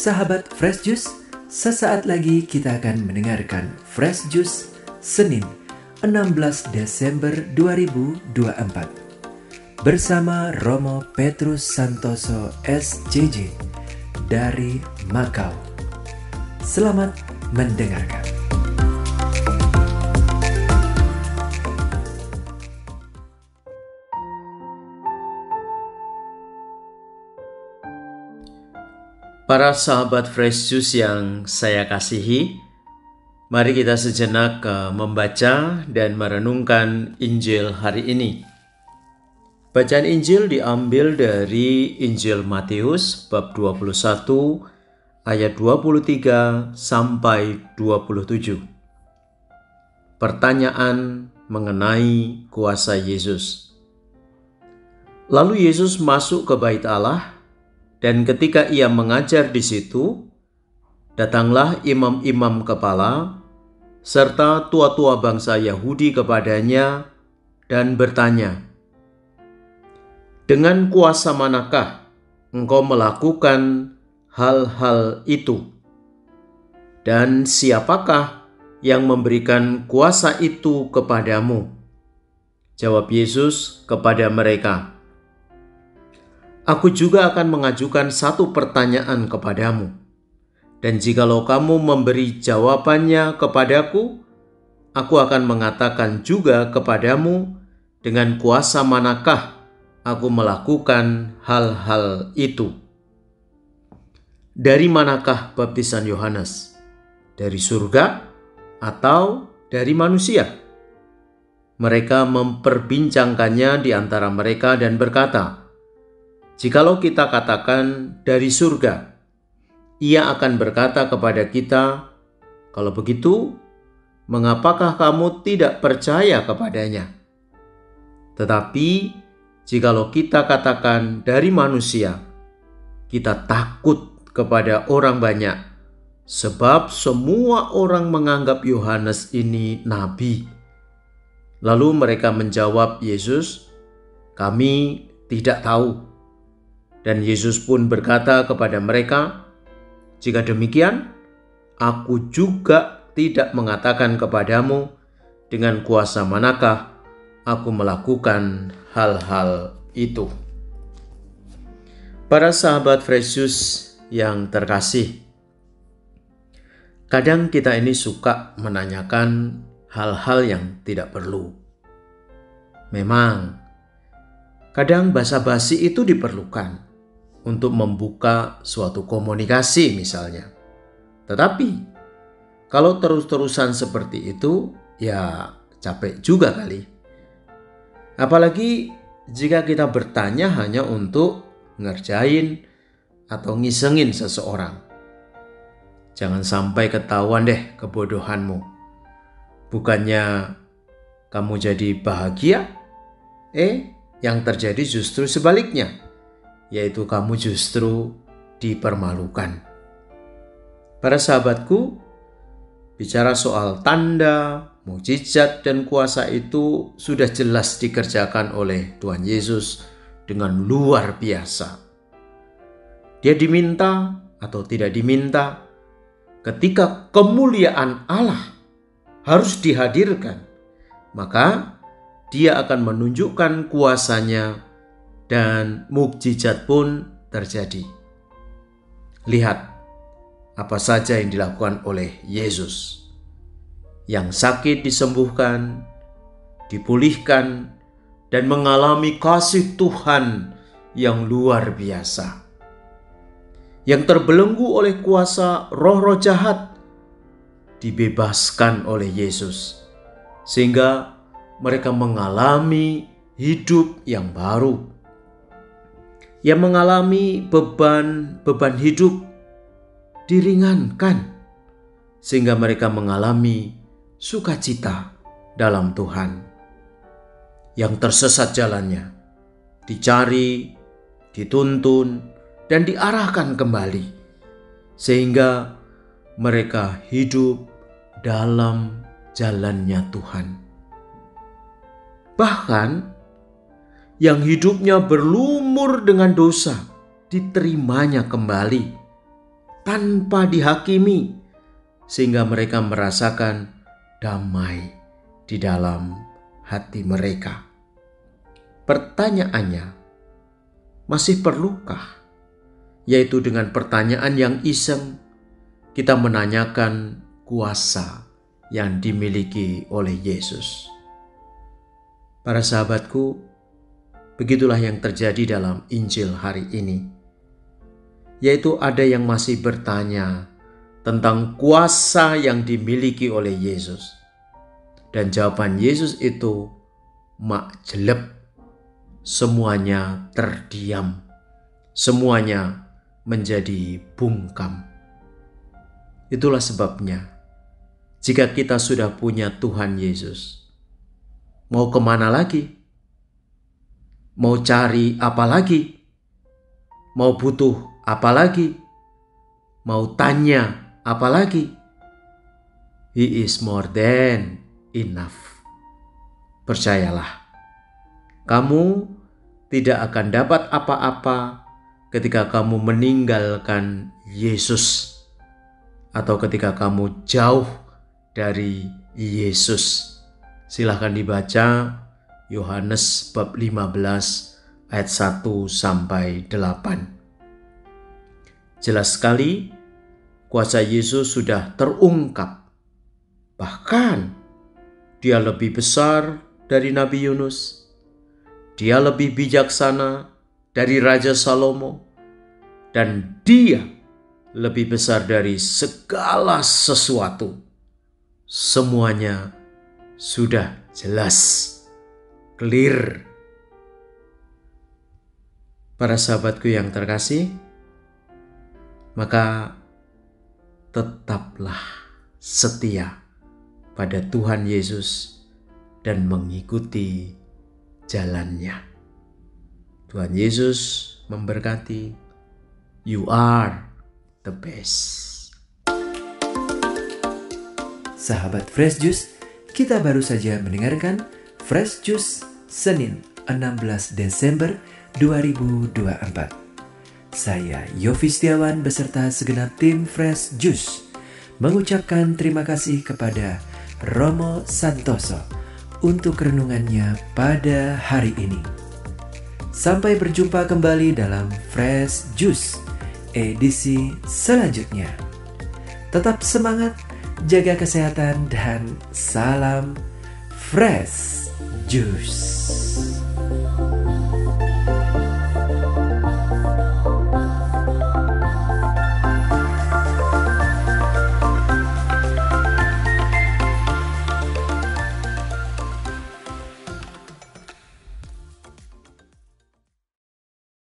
Sahabat Fresh Juice, sesaat lagi kita akan mendengarkan Fresh Juice Senin 16 Desember 2024 bersama Romo Petrus Santoso SJJ dari Makau. Selamat mendengarkan. Para sahabat Fresh Juice yang saya kasihi, mari kita sejenak membaca dan merenungkan Injil hari ini. Bacaan Injil diambil dari Injil Matius bab 21 ayat 23 sampai 27. Pertanyaan mengenai kuasa Yesus. Lalu Yesus masuk ke Bait Allah, dan ketika ia mengajar di situ, datanglah imam-imam kepala serta tua-tua bangsa Yahudi kepadanya dan bertanya, "Dengan kuasa manakah engkau melakukan hal-hal itu? Dan siapakah yang memberikan kuasa itu kepadamu?" Jawab Yesus kepada mereka, "Aku juga akan mengajukan satu pertanyaan kepadamu, dan jikalau kamu memberi jawabannya kepadaku, aku akan mengatakan juga kepadamu dengan kuasa manakah aku melakukan hal-hal itu. Dari manakah baptisan Yohanes? Dari surga atau dari manusia?" Mereka memperbincangkannya di antara mereka dan berkata, "Jikalau kita katakan dari surga, ia akan berkata kepada kita, 'Kalau begitu, mengapakah kamu tidak percaya kepadanya?' Tetapi jikalau kita katakan dari manusia, kita takut kepada orang banyak, sebab semua orang menganggap Yohanes ini nabi." Lalu mereka menjawab Yesus, "Kami tidak tahu." Dan Yesus pun berkata kepada mereka, "Jika demikian, aku juga tidak mengatakan kepadamu dengan kuasa manakah aku melakukan hal-hal itu." Para sahabat Fresh Juice yang terkasih, kadang kita ini suka menanyakan hal-hal yang tidak perlu. Memang, kadang basa-basi itu diperlukan untuk membuka suatu komunikasi misalnya. Tetapi, kalau terus-terusan seperti itu, ya capek juga kali. Apalagi jika kita bertanya hanya untuk ngerjain atau ngisengin seseorang. Jangan sampai ketahuan deh kebodohanmu. Bukannya kamu jadi bahagia, yang terjadi justru sebaliknya, yaitu kamu justru dipermalukan. Para sahabatku, bicara soal tanda, mukjizat, dan kuasa itu sudah jelas dikerjakan oleh Tuhan Yesus dengan luar biasa. Dia diminta atau tidak diminta, ketika kemuliaan Allah harus dihadirkan, maka dia akan menunjukkan kuasanya dan mukjizat pun terjadi. Lihat apa saja yang dilakukan oleh Yesus. Yang sakit disembuhkan, dipulihkan, dan mengalami kasih Tuhan yang luar biasa. Yang terbelenggu oleh kuasa roh-roh jahat dibebaskan oleh Yesus, sehingga mereka mengalami hidup yang baru. Yang mengalami beban hidup diringankan, sehingga mereka mengalami sukacita dalam Tuhan. Yang tersesat jalannya dicari, dituntun, dan diarahkan kembali, sehingga mereka hidup dalam jalannya Tuhan. Bahkan yang hidupnya berlumur dengan dosa diterimanya kembali, tanpa dihakimi, sehingga mereka merasakan damai di dalam hati mereka. Pertanyaannya, masih perlukah? Yaitu dengan pertanyaan yang iseng, kita menanyakan kuasa yang dimiliki oleh Yesus. Para sahabatku, begitulah yang terjadi dalam Injil hari ini. Yaitu ada yang masih bertanya tentang kuasa yang dimiliki oleh Yesus. Dan jawaban Yesus itu mak jeleb. Semuanya terdiam. Semuanya menjadi bungkam. Itulah sebabnya, jika kita sudah punya Tuhan Yesus, mau kemana lagi? Mau cari apa lagi? Mau butuh apa lagi? Mau tanya apa lagi? He is more than enough. Percayalah, kamu tidak akan dapat apa-apa ketika kamu meninggalkan Yesus atau ketika kamu jauh dari Yesus. Silahkan dibaca Yohanes bab 15 ayat 1 sampai 8. Jelas sekali kuasa Yesus sudah terungkap. Bahkan dia lebih besar dari Nabi Yunus. Dia lebih bijaksana dari Raja Salomo, dan dia lebih besar dari segala sesuatu. Semuanya sudah jelas, clear. Para sahabatku yang terkasih, maka tetaplah setia pada Tuhan Yesus dan mengikuti jalannya. Tuhan Yesus memberkati. You are the best. Sahabat Fresh Juice, kita baru saja mendengarkan Fresh Juice Senin 16 Desember 2024. Saya Yofi Setiawan beserta segenap tim Fresh Juice mengucapkan terima kasih kepada Romo Santoso untuk renungannya pada hari ini. Sampai berjumpa kembali dalam Fresh Juice edisi selanjutnya. Tetap semangat, jaga kesehatan, dan salam Fresh Juice.